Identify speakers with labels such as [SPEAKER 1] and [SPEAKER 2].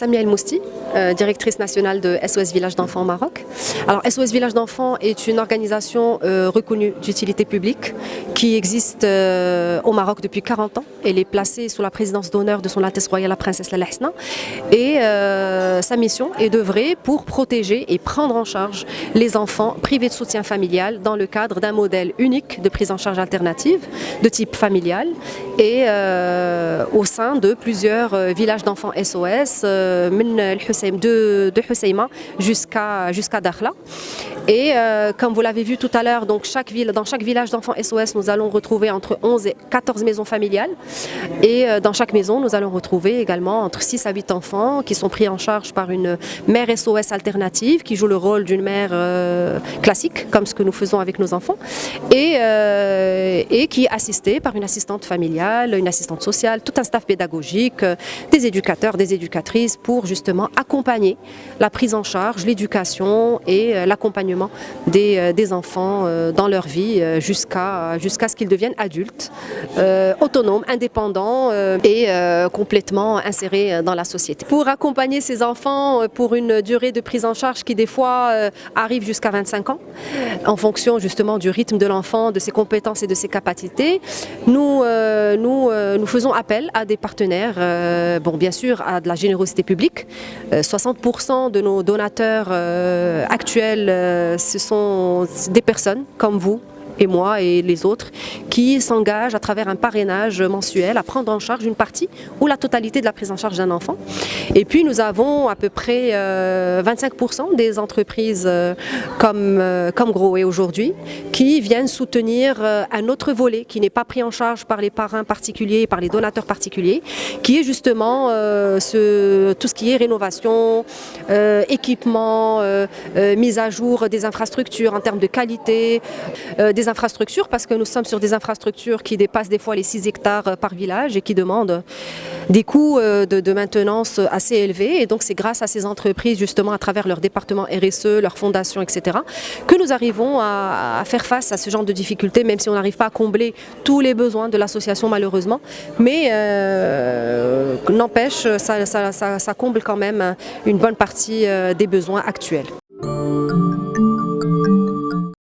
[SPEAKER 1] Samia El Mousti, directrice nationale de SOS Village d'enfants au Maroc. Alors SOS Village d'enfants est une organisation reconnue d'utilité publique qui existe au Maroc depuis 40 ans. Elle est placée sous la présidence d'honneur de son Altesse Royale la Princesse Lalla Hasna et sa mission est d'œuvrer pour protéger et prendre en charge les enfants privés de soutien familial dans le cadre d'un modèle unique de prise en charge alternative de type familial et au sein de plusieurs villages d'enfants SOS de Husseima jusqu'à Dakhla. Et comme vous l'avez vu tout à l'heure, donc dans chaque village d'enfants SOS, nous allons retrouver entre 11 et 14 maisons familiales. Et dans chaque maison, nous allons retrouver également entre 6 à 8 enfants qui sont pris en charge par une mère SOS alternative qui joue le rôle d'une mère classique, comme ce que nous faisons avec nos enfants, et qui est assistée par une assistante familiale, une assistante sociale, tout un staff pédagogique, des éducateurs, des éducatrices pour justement accompagner la prise en charge, l'éducation et l'accompagnement des enfants dans leur vie jusqu'à ce qu'ils deviennent adultes, autonomes, indépendants et complètement insérés dans la société. Pour accompagner ces enfants pour une durée de prise en charge qui des fois arrive jusqu'à 25 ans, en fonction justement du rythme de l'enfant, de ses compétences et de ses capacités, nous faisons appel à des partenaires, bien sûr à de la générosité publique. 60% de nos donateurs actuels, ce sont des personnes comme vous et moi et les autres qui s'engagent à travers un parrainage mensuel à prendre en charge une partie ou la totalité de la prise en charge d'un enfant. Et puis nous avons à peu près 25% des entreprises comme Groé aujourd'hui qui viennent soutenir un autre volet qui n'est pas pris en charge par les parrains particuliers, par les donateurs particuliers, qui est justement tout ce qui est rénovation, équipement, mise à jour des infrastructures en termes de qualité, des infrastructures, parce que nous sommes sur des infrastructures qui dépassent des fois les 6 hectares par village et qui demandent des coûts de maintenance assez élevés. Et donc c'est grâce à ces entreprises, justement à travers leur département RSE, leur fondation, etc., que nous arrivons à faire face à ce genre de difficultés, même si on n'arrive pas à combler tous les besoins de l'association malheureusement. Mais n'empêche, ça comble quand même une bonne partie des besoins actuels.